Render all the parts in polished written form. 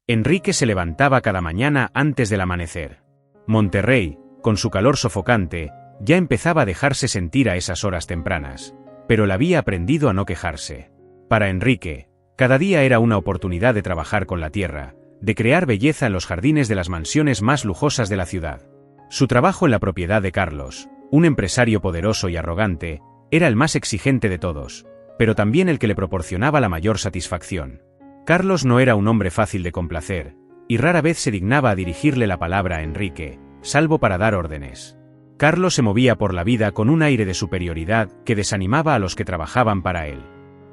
Enrique se levantaba cada mañana antes del amanecer. Monterrey, con su calor sofocante, ya empezaba a dejarse sentir a esas horas tempranas, pero él había aprendido a no quejarse. Para Enrique, cada día era una oportunidad de trabajar con la tierra, de crear belleza en los jardines de las mansiones más lujosas de la ciudad. Su trabajo en la propiedad de Carlos, un empresario poderoso y arrogante, era el más exigente de todos, pero también el que le proporcionaba la mayor satisfacción. Carlos no era un hombre fácil de complacer, y rara vez se dignaba a dirigirle la palabra a Enrique, salvo para dar órdenes. Carlos se movía por la vida con un aire de superioridad que desanimaba a los que trabajaban para él.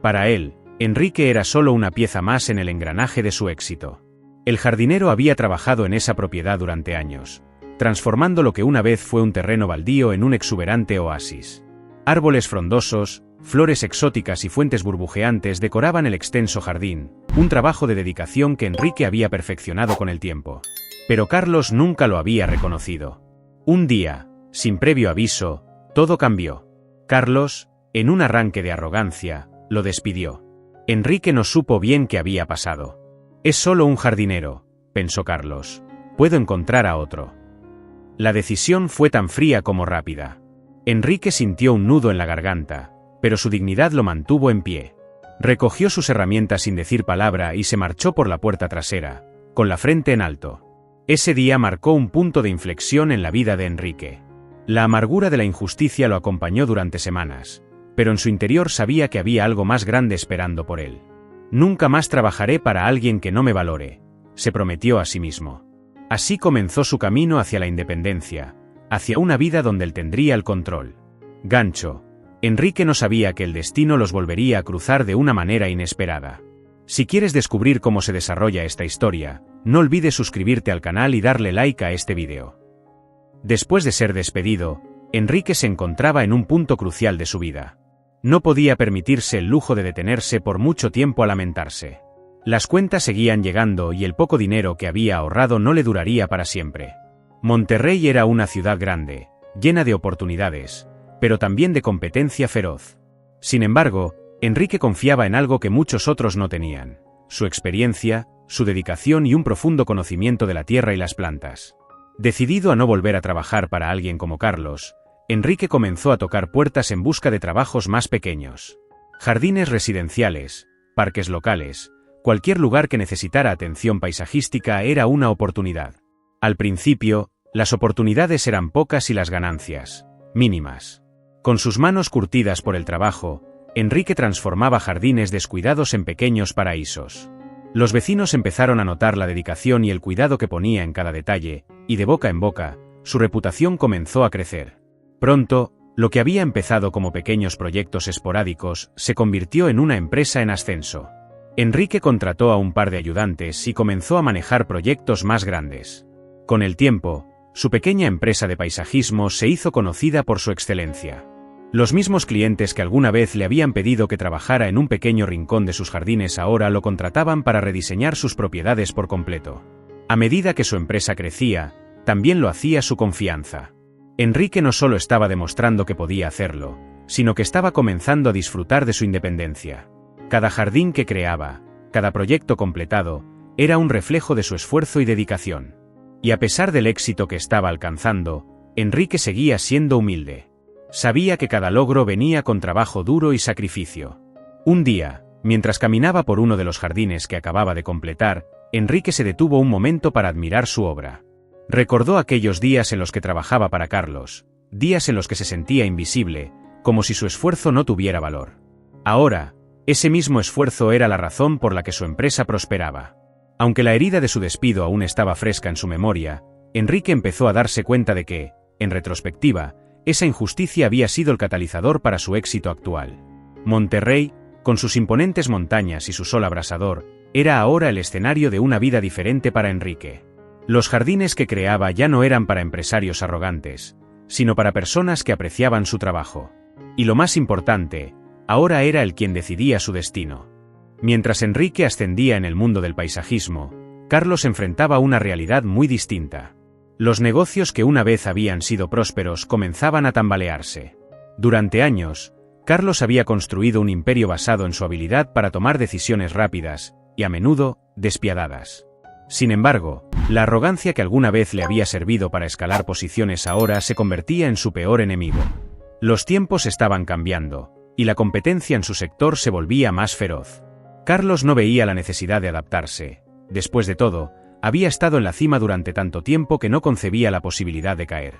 Para él, Enrique era solo una pieza más en el engranaje de su éxito. El jardinero había trabajado en esa propiedad durante años, transformando lo que una vez fue un terreno baldío en un exuberante oasis. Árboles frondosos, flores exóticas y fuentes burbujeantes decoraban el extenso jardín, un trabajo de dedicación que Enrique había perfeccionado con el tiempo. Pero Carlos nunca lo había reconocido. Un día, sin previo aviso, todo cambió. Carlos, en un arranque de arrogancia, lo despidió. Enrique no supo bien qué había pasado. Es solo un jardinero, pensó Carlos. Puedo encontrar a otro. La decisión fue tan fría como rápida. Enrique sintió un nudo en la garganta, pero su dignidad lo mantuvo en pie. Recogió sus herramientas sin decir palabra y se marchó por la puerta trasera, con la frente en alto. Ese día marcó un punto de inflexión en la vida de Enrique. La amargura de la injusticia lo acompañó durante semanas, pero en su interior sabía que había algo más grande esperando por él. Nunca más trabajaré para alguien que no me valore, se prometió a sí mismo. Así comenzó su camino hacia la independencia, hacia una vida donde él tendría el control. Gancho. Enrique no sabía que el destino los volvería a cruzar de una manera inesperada. Si quieres descubrir cómo se desarrolla esta historia, no olvides suscribirte al canal y darle like a este video. Después de ser despedido, Enrique se encontraba en un punto crucial de su vida. No podía permitirse el lujo de detenerse por mucho tiempo a lamentarse. Las cuentas seguían llegando y el poco dinero que había ahorrado no le duraría para siempre. Monterrey era una ciudad grande, llena de oportunidades, pero también de competencia feroz. Sin embargo, Enrique confiaba en algo que muchos otros no tenían: su experiencia, su dedicación y un profundo conocimiento de la tierra y las plantas. Decidido a no volver a trabajar para alguien como Carlos, Enrique comenzó a tocar puertas en busca de trabajos más pequeños. Jardines residenciales, parques locales, cualquier lugar que necesitara atención paisajística era una oportunidad. Al principio, las oportunidades eran pocas y las ganancias mínimas. Con sus manos curtidas por el trabajo, Enrique transformaba jardines descuidados en pequeños paraísos. Los vecinos empezaron a notar la dedicación y el cuidado que ponía en cada detalle, y de boca en boca, su reputación comenzó a crecer. Pronto, lo que había empezado como pequeños proyectos esporádicos se convirtió en una empresa en ascenso. Enrique contrató a un par de ayudantes y comenzó a manejar proyectos más grandes. Con el tiempo, su pequeña empresa de paisajismo se hizo conocida por su excelencia. Los mismos clientes que alguna vez le habían pedido que trabajara en un pequeño rincón de sus jardines ahora lo contrataban para rediseñar sus propiedades por completo. A medida que su empresa crecía, también lo hacía su confianza. Enrique no solo estaba demostrando que podía hacerlo, sino que estaba comenzando a disfrutar de su independencia. Cada jardín que creaba, cada proyecto completado, era un reflejo de su esfuerzo y dedicación. Y a pesar del éxito que estaba alcanzando, Enrique seguía siendo humilde. Sabía que cada logro venía con trabajo duro y sacrificio. Un día, mientras caminaba por uno de los jardines que acababa de completar, Enrique se detuvo un momento para admirar su obra. Recordó aquellos días en los que trabajaba para Carlos, días en los que se sentía invisible, como si su esfuerzo no tuviera valor. Ahora, ese mismo esfuerzo era la razón por la que su empresa prosperaba. Aunque la herida de su despido aún estaba fresca en su memoria, Enrique empezó a darse cuenta de que, en retrospectiva, esa injusticia había sido el catalizador para su éxito actual. Monterrey, con sus imponentes montañas y su sol abrasador, era ahora el escenario de una vida diferente para Enrique. Los jardines que creaba ya no eran para empresarios arrogantes, sino para personas que apreciaban su trabajo. Y lo más importante, ahora era él quien decidía su destino. Mientras Enrique ascendía en el mundo del paisajismo, Carlos enfrentaba una realidad muy distinta. Los negocios que una vez habían sido prósperos comenzaban a tambalearse. Durante años, Carlos había construido un imperio basado en su habilidad para tomar decisiones rápidas, y a menudo, despiadadas. Sin embargo, la arrogancia que alguna vez le había servido para escalar posiciones ahora se convertía en su peor enemigo. Los tiempos estaban cambiando, y la competencia en su sector se volvía más feroz. Carlos no veía la necesidad de adaptarse. Después de todo, había estado en la cima durante tanto tiempo que no concebía la posibilidad de caer.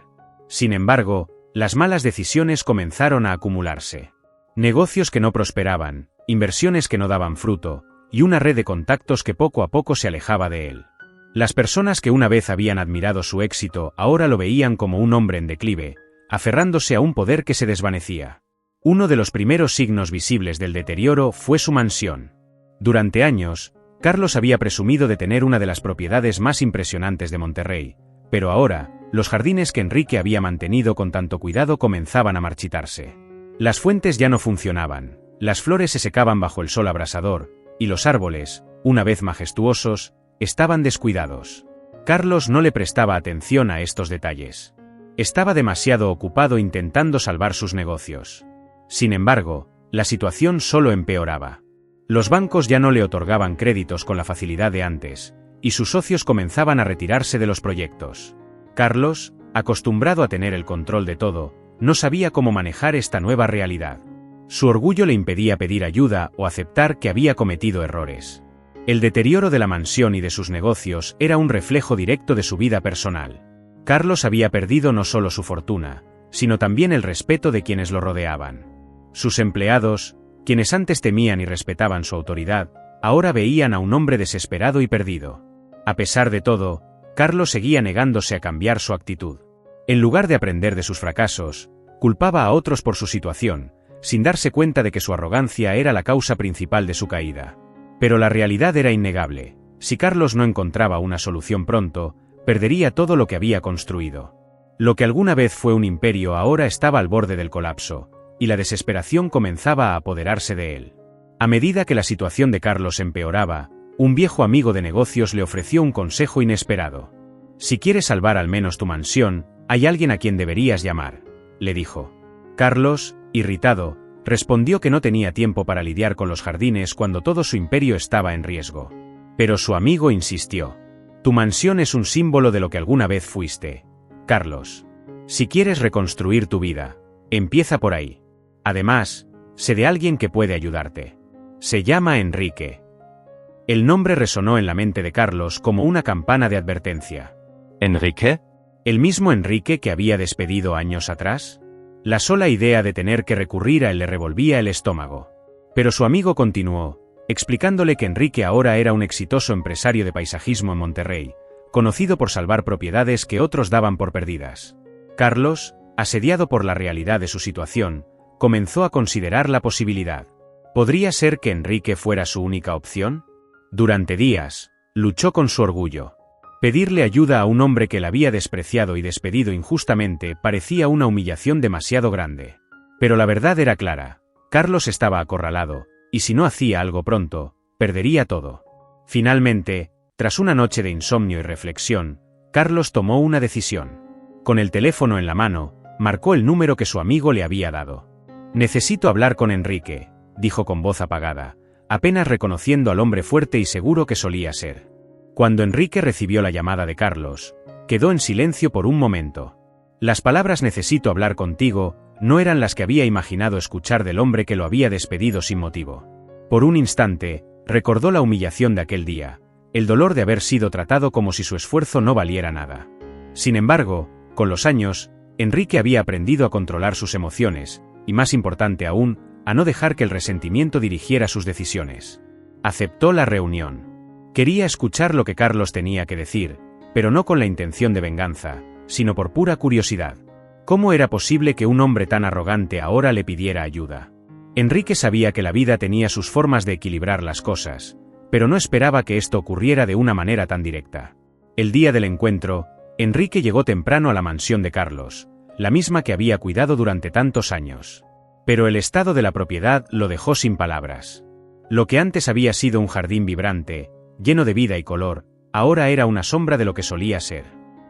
Sin embargo, las malas decisiones comenzaron a acumularse. Negocios que no prosperaban, inversiones que no daban fruto, y una red de contactos que poco a poco se alejaba de él. Las personas que una vez habían admirado su éxito ahora lo veían como un hombre en declive, aferrándose a un poder que se desvanecía. Uno de los primeros signos visibles del deterioro fue su mansión. Durante años, Carlos había presumido de tener una de las propiedades más impresionantes de Monterrey, pero ahora, los jardines que Enrique había mantenido con tanto cuidado comenzaban a marchitarse. Las fuentes ya no funcionaban, las flores se secaban bajo el sol abrasador, y los árboles, una vez majestuosos, estaban descuidados. Carlos no le prestaba atención a estos detalles. Estaba demasiado ocupado intentando salvar sus negocios. Sin embargo, la situación solo empeoraba. Los bancos ya no le otorgaban créditos con la facilidad de antes, y sus socios comenzaban a retirarse de los proyectos. Carlos, acostumbrado a tener el control de todo, no sabía cómo manejar esta nueva realidad. Su orgullo le impedía pedir ayuda o aceptar que había cometido errores. El deterioro de la mansión y de sus negocios era un reflejo directo de su vida personal. Carlos había perdido no solo su fortuna, sino también el respeto de quienes lo rodeaban. Sus empleados, quienes antes temían y respetaban su autoridad, ahora veían a un hombre desesperado y perdido. A pesar de todo, Carlos seguía negándose a cambiar su actitud. En lugar de aprender de sus fracasos, culpaba a otros por su situación, sin darse cuenta de que su arrogancia era la causa principal de su caída. Pero la realidad era innegable. Si Carlos no encontraba una solución pronto, perdería todo lo que había construido. Lo que alguna vez fue un imperio ahora estaba al borde del colapso, y la desesperación comenzaba a apoderarse de él. A medida que la situación de Carlos empeoraba, un viejo amigo de negocios le ofreció un consejo inesperado. «Si quieres salvar al menos tu mansión, hay alguien a quien deberías llamar», le dijo. Carlos, irritado, respondió que no tenía tiempo para lidiar con los jardines cuando todo su imperio estaba en riesgo. Pero su amigo insistió. «Tu mansión es un símbolo de lo que alguna vez fuiste, Carlos. Si quieres reconstruir tu vida, empieza por ahí. Además, sé de alguien que puede ayudarte. Se llama Enrique». El nombre resonó en la mente de Carlos como una campana de advertencia. ¿Enrique? ¿El mismo Enrique que había despedido años atrás? La sola idea de tener que recurrir a él le revolvía el estómago. Pero su amigo continuó, explicándole que Enrique ahora era un exitoso empresario de paisajismo en Monterrey, conocido por salvar propiedades que otros daban por perdidas. Carlos, asediado por la realidad de su situación, comenzó a considerar la posibilidad. ¿Podría ser que Enrique fuera su única opción? Durante días, luchó con su orgullo. Pedirle ayuda a un hombre que la había despreciado y despedido injustamente parecía una humillación demasiado grande. Pero la verdad era clara. Carlos estaba acorralado, y si no hacía algo pronto, perdería todo. Finalmente, tras una noche de insomnio y reflexión, Carlos tomó una decisión. Con el teléfono en la mano, marcó el número que su amigo le había dado. «Necesito hablar con Enrique», dijo con voz apagada, apenas reconociendo al hombre fuerte y seguro que solía ser. Cuando Enrique recibió la llamada de Carlos, quedó en silencio por un momento. Las palabras «necesito hablar contigo» no eran las que había imaginado escuchar del hombre que lo había despedido sin motivo. Por un instante, recordó la humillación de aquel día, el dolor de haber sido tratado como si su esfuerzo no valiera nada. Sin embargo, con los años, Enrique había aprendido a controlar sus emociones, y más importante aún, a no dejar que el resentimiento dirigiera sus decisiones. Aceptó la reunión. Quería escuchar lo que Carlos tenía que decir, pero no con la intención de venganza, sino por pura curiosidad. ¿Cómo era posible que un hombre tan arrogante ahora le pidiera ayuda? Enrique sabía que la vida tenía sus formas de equilibrar las cosas, pero no esperaba que esto ocurriera de una manera tan directa. El día del encuentro, Enrique llegó temprano a la mansión de Carlos, la misma que había cuidado durante tantos años. Pero el estado de la propiedad lo dejó sin palabras. Lo que antes había sido un jardín vibrante, lleno de vida y color, ahora era una sombra de lo que solía ser.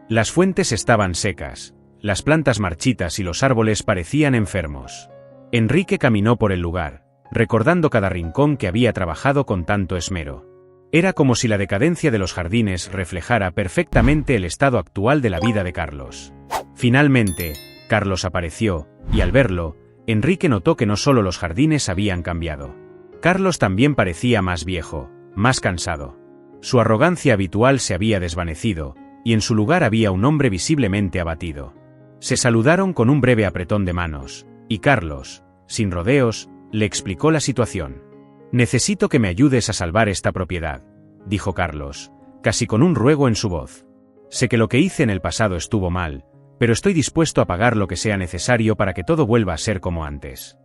Las fuentes estaban secas, las plantas marchitas y los árboles parecían enfermos. Enrique caminó por el lugar, recordando cada rincón que había trabajado con tanto esmero. Era como si la decadencia de los jardines reflejara perfectamente el estado actual de la vida de Carlos. Finalmente, Carlos apareció, y al verlo, Enrique notó que no solo los jardines habían cambiado. Carlos también parecía más viejo, más cansado. Su arrogancia habitual se había desvanecido, y en su lugar había un hombre visiblemente abatido. Se saludaron con un breve apretón de manos, y Carlos, sin rodeos, le explicó la situación. «Necesito que me ayudes a salvar esta propiedad», dijo Carlos, casi con un ruego en su voz. «Sé que lo que hice en el pasado estuvo mal, pero estoy dispuesto a pagar lo que sea necesario para que todo vuelva a ser como antes».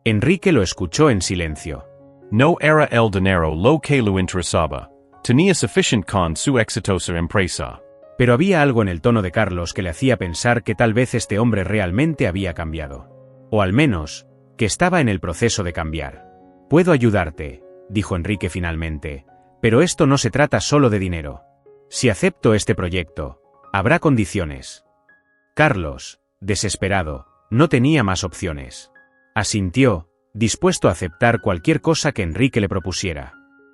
Enrique lo escuchó en silencio. No era el dinero lo que lo interesaba. Tenía sufficient con su exitosa empresa. Pero había algo en el tono de Carlos que le hacía pensar que tal vez este hombre realmente había cambiado. O al menos, que estaba en el proceso de cambiar. «Puedo ayudarte», dijo Enrique finalmente, «pero esto no se trata solo de dinero. Si acepto este proyecto, habrá condiciones». Carlos, desesperado, no tenía más opciones. Asintió, dispuesto a aceptar cualquier cosa que Enrique le propusiera.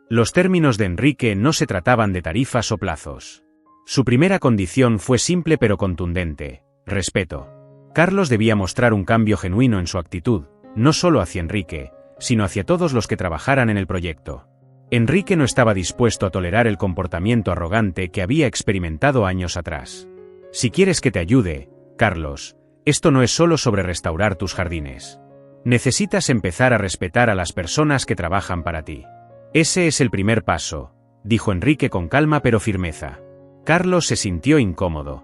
Los términos de Enrique no se trataban de tarifas o plazos. Su primera condición fue simple pero contundente: respeto. Carlos debía mostrar un cambio genuino en su actitud, no solo hacia Enrique, sino hacia todos los que trabajaran en el proyecto. Enrique no estaba dispuesto a tolerar el comportamiento arrogante que había experimentado años atrás. «Si quieres que te ayude, Carlos, esto no es solo sobre restaurar tus jardines. Necesitas empezar a respetar a las personas que trabajan para ti. Ese es el primer paso», dijo Enrique con calma pero firmeza. Carlos se sintió incómodo.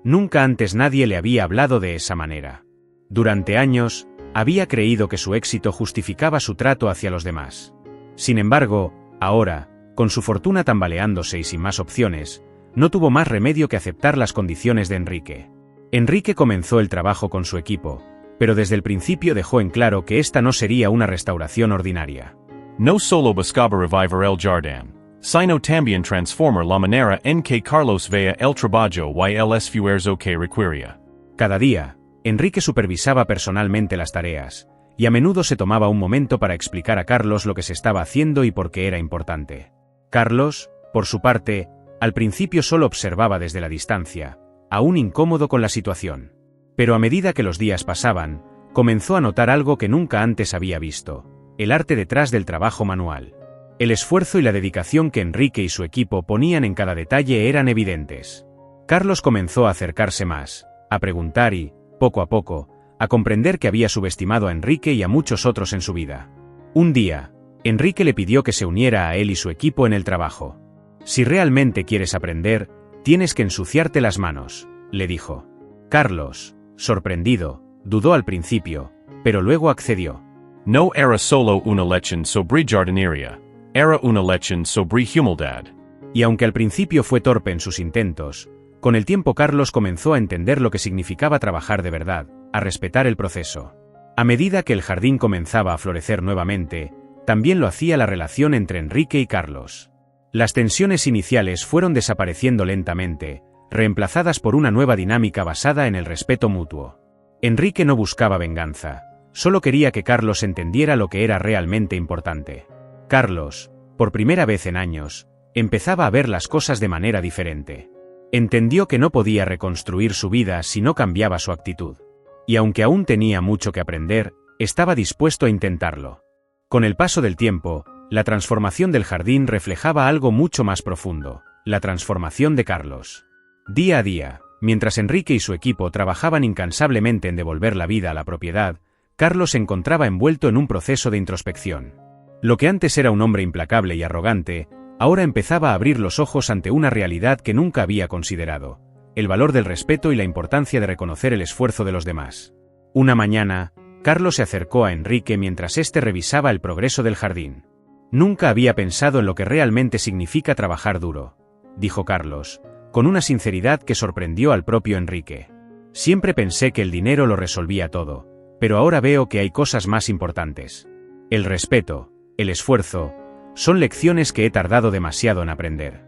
Nunca antes nadie le había hablado de esa manera. Durante años, había creído que su éxito justificaba su trato hacia los demás. Sin embargo, ahora, con su fortuna tambaleándose y sin más opciones, no tuvo más remedio que aceptar las condiciones de Enrique. Enrique comenzó el trabajo con su equipo, pero desde el principio dejó en claro que esta no sería una restauración ordinaria. No solo buscaba revivar el jardín, sino también transformar la manera en que Carlos vea el trabajo y el esfuerzo que requería. Cada día, Enrique supervisaba personalmente las tareas, y a menudo se tomaba un momento para explicar a Carlos lo que se estaba haciendo y por qué era importante. Carlos, por su parte, al principio solo observaba desde la distancia, aún incómodo con la situación. Pero a medida que los días pasaban, comenzó a notar algo que nunca antes había visto: el arte detrás del trabajo manual. El esfuerzo y la dedicación que Enrique y su equipo ponían en cada detalle eran evidentes. Carlos comenzó a acercarse más, a preguntar y, poco a poco, a comprender que había subestimado a Enrique y a muchos otros en su vida. Un día, Enrique le pidió que se uniera a él y su equipo en el trabajo. «Si realmente quieres aprender, tienes que ensuciarte las manos», le dijo. Carlos, sorprendido, dudó al principio, pero luego accedió. No era solo una lección sobre jardinería, era una lección sobre humildad. Y aunque al principio fue torpe en sus intentos, con el tiempo Carlos comenzó a entender lo que significaba trabajar de verdad, a respetar el proceso. A medida que el jardín comenzaba a florecer nuevamente, también lo hacía la relación entre Enrique y Carlos. Las tensiones iniciales fueron desapareciendo lentamente, reemplazadas por una nueva dinámica basada en el respeto mutuo. Enrique no buscaba venganza, solo quería que Carlos entendiera lo que era realmente importante. Carlos, por primera vez en años, empezaba a ver las cosas de manera diferente. Entendió que no podía reconstruir su vida si no cambiaba su actitud. Y aunque aún tenía mucho que aprender, estaba dispuesto a intentarlo. Con el paso del tiempo, la transformación del jardín reflejaba algo mucho más profundo: la transformación de Carlos. Día a día, mientras Enrique y su equipo trabajaban incansablemente en devolver la vida a la propiedad, Carlos se encontraba envuelto en un proceso de introspección. Lo que antes era un hombre implacable y arrogante, ahora empezaba a abrir los ojos ante una realidad que nunca había considerado: el valor del respeto y la importancia de reconocer el esfuerzo de los demás. Una mañana, Carlos se acercó a Enrique mientras éste revisaba el progreso del jardín. «Nunca había pensado en lo que realmente significa trabajar duro», dijo Carlos, con una sinceridad que sorprendió al propio Enrique. «Siempre pensé que el dinero lo resolvía todo, pero ahora veo que hay cosas más importantes. El respeto, el esfuerzo, son lecciones que he tardado demasiado en aprender».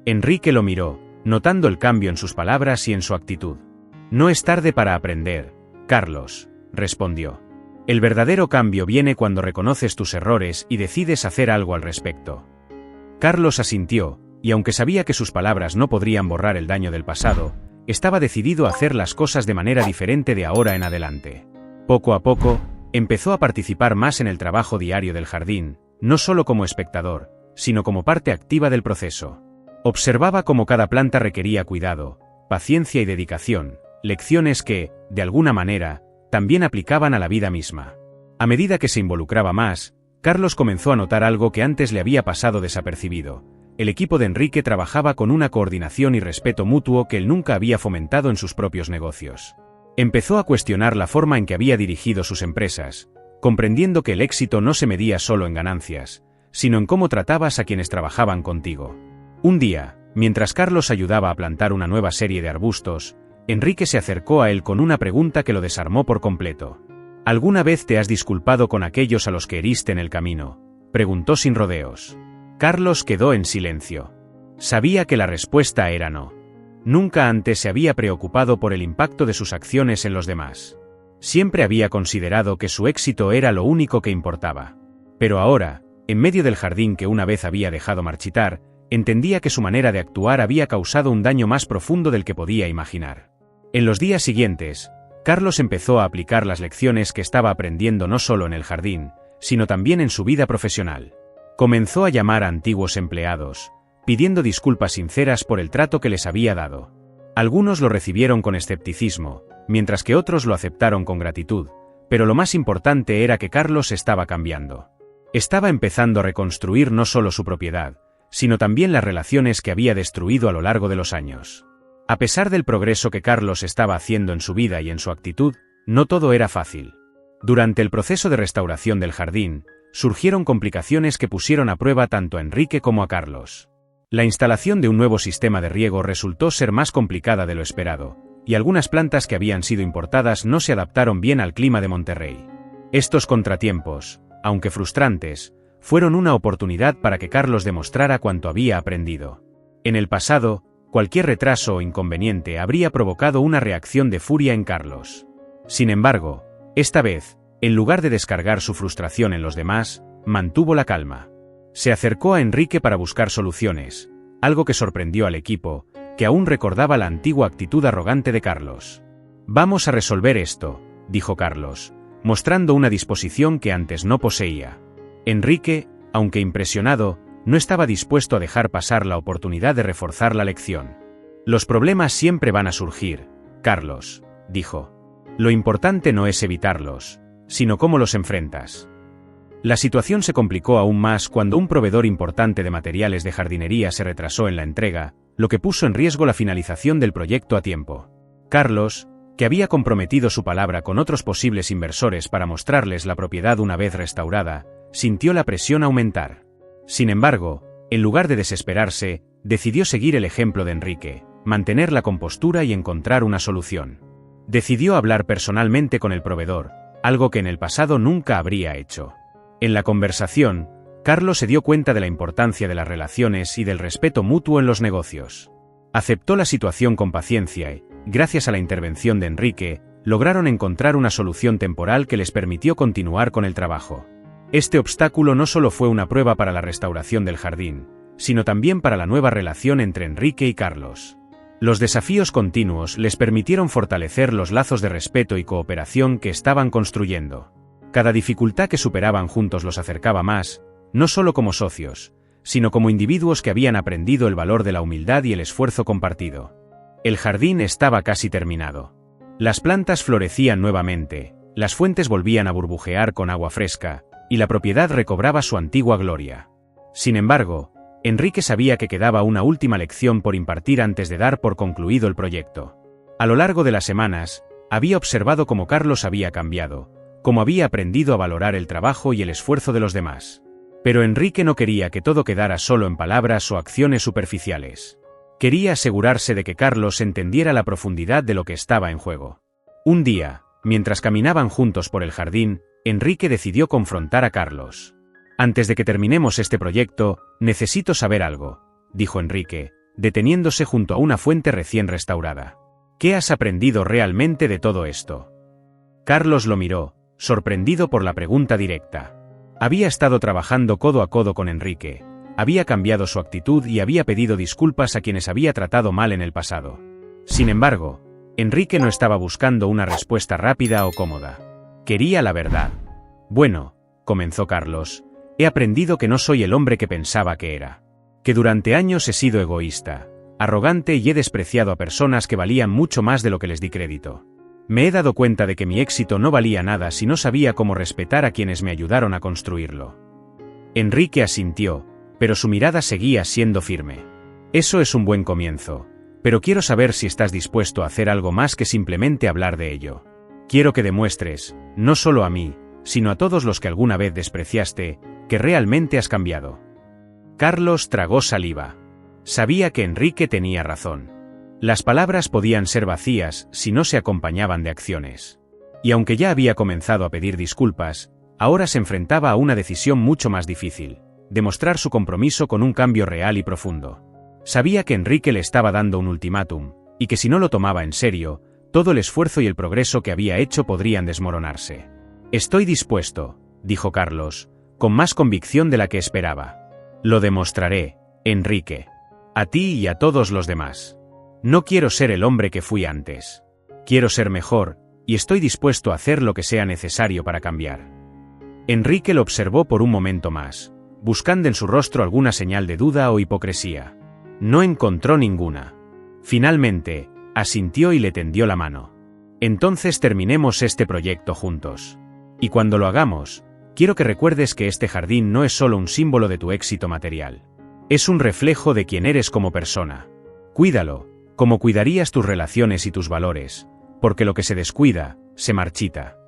Enrique lo miró, notando el cambio en sus palabras y en su actitud. «No es tarde para aprender, Carlos», respondió. «El verdadero cambio viene cuando reconoces tus errores y decides hacer algo al respecto». Carlos asintió, y aunque sabía que sus palabras no podrían borrar el daño del pasado, estaba decidido a hacer las cosas de manera diferente de ahora en adelante. Poco a poco, empezó a participar más en el trabajo diario del jardín, no solo como espectador, sino como parte activa del proceso. Observaba cómo cada planta requería cuidado, paciencia y dedicación, lecciones que, de alguna manera, también aplicaban a la vida misma. A medida que se involucraba más, Carlos comenzó a notar algo que antes le había pasado desapercibido. El equipo de Enrique trabajaba con una coordinación y respeto mutuo que él nunca había fomentado en sus propios negocios. Empezó a cuestionar la forma en que había dirigido sus empresas, comprendiendo que el éxito no se medía solo en ganancias, sino en cómo tratabas a quienes trabajaban contigo. Un día, mientras Carlos ayudaba a plantar una nueva serie de arbustos, Enrique se acercó a él con una pregunta que lo desarmó por completo. ¿Alguna vez te has disculpado con aquellos a los que heriste en el camino?, preguntó sin rodeos. Carlos quedó en silencio. Sabía que la respuesta era no. Nunca antes se había preocupado por el impacto de sus acciones en los demás. Siempre había considerado que su éxito era lo único que importaba. Pero ahora, en medio del jardín que una vez había dejado marchitar, entendía que su manera de actuar había causado un daño más profundo del que podía imaginar. En los días siguientes, Carlos empezó a aplicar las lecciones que estaba aprendiendo no solo en el jardín, sino también en su vida profesional. Comenzó a llamar a antiguos empleados, pidiendo disculpas sinceras por el trato que les había dado. Algunos lo recibieron con escepticismo, mientras que otros lo aceptaron con gratitud, pero lo más importante era que Carlos estaba cambiando. Estaba empezando a reconstruir no solo su propiedad, sino también las relaciones que había destruido a lo largo de los años. A pesar del progreso que Carlos estaba haciendo en su vida y en su actitud, no todo era fácil. Durante el proceso de restauración del jardín, surgieron complicaciones que pusieron a prueba tanto a Enrique como a Carlos. La instalación de un nuevo sistema de riego resultó ser más complicada de lo esperado, y algunas plantas que habían sido importadas no se adaptaron bien al clima de Monterrey. Estos contratiempos, aunque frustrantes, fueron una oportunidad para que Carlos demostrara cuánto había aprendido. En el pasado, cualquier retraso o inconveniente habría provocado una reacción de furia en Carlos. Sin embargo, esta vez, en lugar de descargar su frustración en los demás, mantuvo la calma. Se acercó a Enrique para buscar soluciones, algo que sorprendió al equipo, que aún recordaba la antigua actitud arrogante de Carlos. «Vamos a resolver esto», dijo Carlos, mostrando una disposición que antes no poseía. Enrique, aunque impresionado, no estaba dispuesto a dejar pasar la oportunidad de reforzar la lección. «Los problemas siempre van a surgir, Carlos», dijo. «Lo importante no es evitarlos, sino cómo los enfrentas». La situación se complicó aún más cuando un proveedor importante de materiales de jardinería se retrasó en la entrega, lo que puso en riesgo la finalización del proyecto a tiempo. Carlos, que había comprometido su palabra con otros posibles inversores para mostrarles la propiedad una vez restaurada, sintió la presión aumentar. Sin embargo, en lugar de desesperarse, decidió seguir el ejemplo de Enrique, mantener la compostura y encontrar una solución. Decidió hablar personalmente con el proveedor, algo que en el pasado nunca habría hecho. En la conversación, Carlos se dio cuenta de la importancia de las relaciones y del respeto mutuo en los negocios. Aceptó la situación con paciencia y, gracias a la intervención de Enrique, lograron encontrar una solución temporal que les permitió continuar con el trabajo. Este obstáculo no solo fue una prueba para la restauración del jardín, sino también para la nueva relación entre Enrique y Carlos. Los desafíos continuos les permitieron fortalecer los lazos de respeto y cooperación que estaban construyendo. Cada dificultad que superaban juntos los acercaba más, no solo como socios, sino como individuos que habían aprendido el valor de la humildad y el esfuerzo compartido. El jardín estaba casi terminado. Las plantas florecían nuevamente, las fuentes volvían a burbujear con agua fresca, y la propiedad recobraba su antigua gloria. Sin embargo, Enrique sabía que quedaba una última lección por impartir antes de dar por concluido el proyecto. A lo largo de las semanas, había observado cómo Carlos había cambiado, cómo había aprendido a valorar el trabajo y el esfuerzo de los demás. Pero Enrique no quería que todo quedara solo en palabras o acciones superficiales. Quería asegurarse de que Carlos entendiera la profundidad de lo que estaba en juego. Un día, mientras caminaban juntos por el jardín, Enrique decidió confrontar a Carlos. «Antes de que terminemos este proyecto, necesito saber algo», dijo Enrique, deteniéndose junto a una fuente recién restaurada. «¿Qué has aprendido realmente de todo esto?». Carlos lo miró, sorprendido por la pregunta directa. Había estado trabajando codo a codo con Enrique, Había cambiado su actitud y había pedido disculpas a quienes había tratado mal en el pasado. Sin embargo, Enrique no estaba buscando una respuesta rápida o cómoda. Quería la verdad. Bueno, comenzó Carlos, he aprendido que no soy el hombre que pensaba que era. Que durante años he sido egoísta, arrogante y he despreciado a personas que valían mucho más de lo que les di crédito. Me he dado cuenta de que mi éxito no valía nada si no sabía cómo respetar a quienes me ayudaron a construirlo. Enrique asintió, pero su mirada seguía siendo firme. Eso es un buen comienzo, pero quiero saber si estás dispuesto a hacer algo más que simplemente hablar de ello. Quiero que demuestres, no solo a mí, sino a todos los que alguna vez despreciaste, que realmente has cambiado. Carlos tragó saliva. Sabía que Enrique tenía razón. Las palabras podían ser vacías si no se acompañaban de acciones. Y aunque ya había comenzado a pedir disculpas, ahora se enfrentaba a una decisión mucho más difícil: demostrar su compromiso con un cambio real y profundo. Sabía que Enrique le estaba dando un ultimátum, y que si no lo tomaba en serio, todo el esfuerzo y el progreso que había hecho podrían desmoronarse. Estoy dispuesto, dijo Carlos, con más convicción de la que esperaba. Lo demostraré, Enrique. A ti y a todos los demás. No quiero ser el hombre que fui antes. Quiero ser mejor, y estoy dispuesto a hacer lo que sea necesario para cambiar. Enrique lo observó por un momento más, buscando en su rostro alguna señal de duda o hipocresía. No encontró ninguna. Finalmente, asintió y le tendió la mano. Entonces terminemos este proyecto juntos. Y cuando lo hagamos, quiero que recuerdes que este jardín no es solo un símbolo de tu éxito material. Es un reflejo de quién eres como persona. Cuídalo, como cuidarías tus relaciones y tus valores, porque lo que se descuida, se marchita.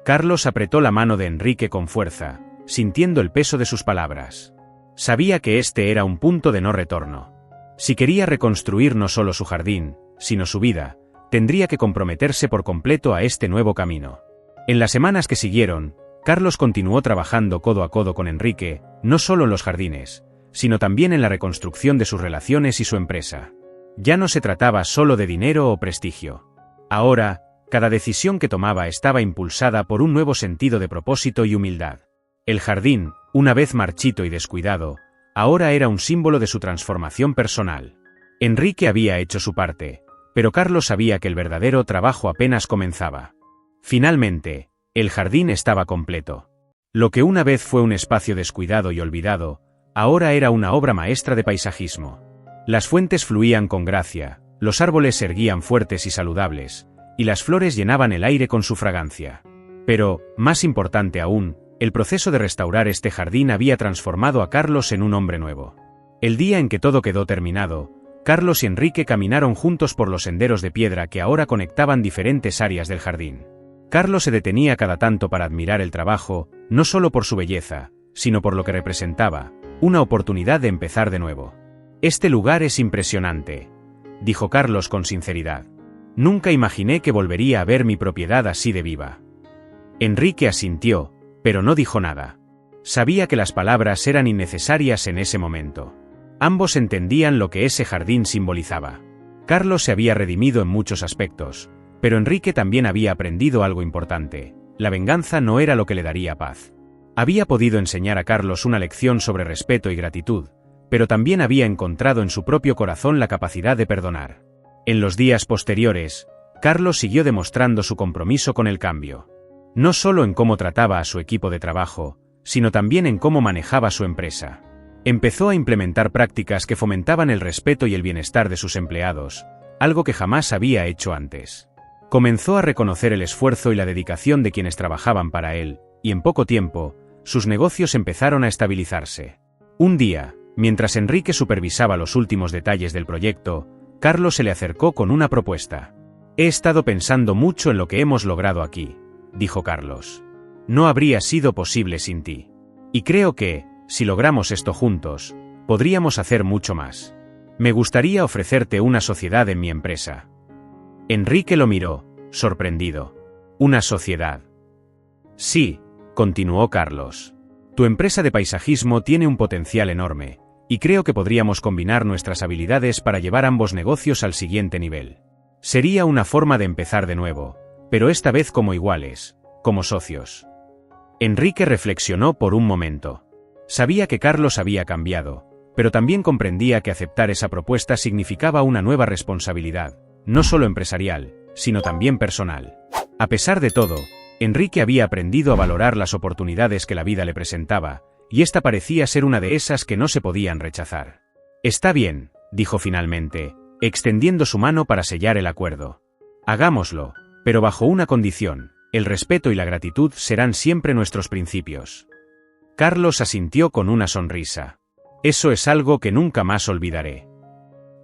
Carlos apretó la mano de Enrique con fuerza, sintiendo el peso de sus palabras. Sabía que este era un punto de no retorno. Si quería reconstruir no solo su jardín, sino su vida, tendría que comprometerse por completo a este nuevo camino. En las semanas que siguieron, Carlos continuó trabajando codo a codo con Enrique, no solo en los jardines, sino también en la reconstrucción de sus relaciones y su empresa. Ya no se trataba solo de dinero o prestigio. Ahora, cada decisión que tomaba estaba impulsada por un nuevo sentido de propósito y humildad. El jardín, una vez marchito y descuidado, ahora era un símbolo de su transformación personal. Enrique había hecho su parte, pero Carlos sabía que el verdadero trabajo apenas comenzaba. Finalmente, el jardín estaba completo. Lo que una vez fue un espacio descuidado y olvidado, ahora era una obra maestra de paisajismo. Las fuentes fluían con gracia, los árboles se erguían fuertes y saludables, y las flores llenaban el aire con su fragancia. Pero, más importante aún, el proceso de restaurar este jardín había transformado a Carlos en un hombre nuevo. El día en que todo quedó terminado, Carlos y Enrique caminaron juntos por los senderos de piedra que ahora conectaban diferentes áreas del jardín. Carlos se detenía cada tanto para admirar el trabajo, no solo por su belleza, sino por lo que representaba, una oportunidad de empezar de nuevo. «Este lugar es impresionante», dijo Carlos con sinceridad. «Nunca imaginé que volvería a ver mi propiedad así de viva». Enrique asintió, pero no dijo nada. Sabía que las palabras eran innecesarias en ese momento. Ambos entendían lo que ese jardín simbolizaba. Carlos se había redimido en muchos aspectos, pero Enrique también había aprendido algo importante: la venganza no era lo que le daría paz. Había podido enseñar a Carlos una lección sobre respeto y gratitud, pero también había encontrado en su propio corazón la capacidad de perdonar. En los días posteriores, Carlos siguió demostrando su compromiso con el cambio. No solo en cómo trataba a su equipo de trabajo, sino también en cómo manejaba su empresa. Empezó a implementar prácticas que fomentaban el respeto y el bienestar de sus empleados, algo que jamás había hecho antes. Comenzó a reconocer el esfuerzo y la dedicación de quienes trabajaban para él, y en poco tiempo, sus negocios empezaron a estabilizarse. Un día, mientras Enrique supervisaba los últimos detalles del proyecto, Carlos se le acercó con una propuesta. «He estado pensando mucho en lo que hemos logrado aquí», dijo Carlos. «No habría sido posible sin ti. Y creo que, si logramos esto juntos, podríamos hacer mucho más. Me gustaría ofrecerte una sociedad en mi empresa». Enrique lo miró, sorprendido. «¿Una sociedad?» «Sí», continuó Carlos. «Tu empresa de paisajismo tiene un potencial enorme, y creo que podríamos combinar nuestras habilidades para llevar ambos negocios al siguiente nivel. Sería una forma de empezar de nuevo, pero esta vez como iguales, como socios». Enrique reflexionó por un momento. Sabía que Carlos había cambiado, pero también comprendía que aceptar esa propuesta significaba una nueva responsabilidad, no solo empresarial, sino también personal. A pesar de todo, Enrique había aprendido a valorar las oportunidades que la vida le presentaba, y esta parecía ser una de esas que no se podían rechazar. «Está bien», dijo finalmente, extendiendo su mano para sellar el acuerdo. «Hagámoslo, pero bajo una condición: el respeto y la gratitud serán siempre nuestros principios». Carlos asintió con una sonrisa. «Eso es algo que nunca más olvidaré».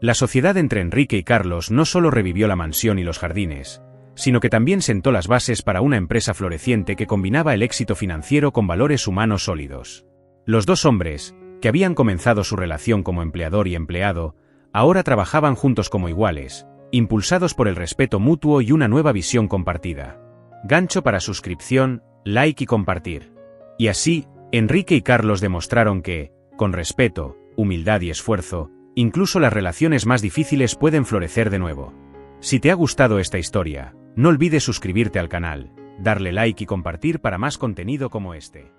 La sociedad entre Enrique y Carlos no solo revivió la mansión y los jardines, sino que también sentó las bases para una empresa floreciente que combinaba el éxito financiero con valores humanos sólidos. Los dos hombres, que habían comenzado su relación como empleador y empleado, ahora trabajaban juntos como iguales, impulsados por el respeto mutuo y una nueva visión compartida. Gancho para suscripción, like y compartir. Y así, Enrique y Carlos demostraron que, con respeto, humildad y esfuerzo, incluso las relaciones más difíciles pueden florecer de nuevo. Si te ha gustado esta historia, no olvides suscribirte al canal, darle like y compartir para más contenido como este.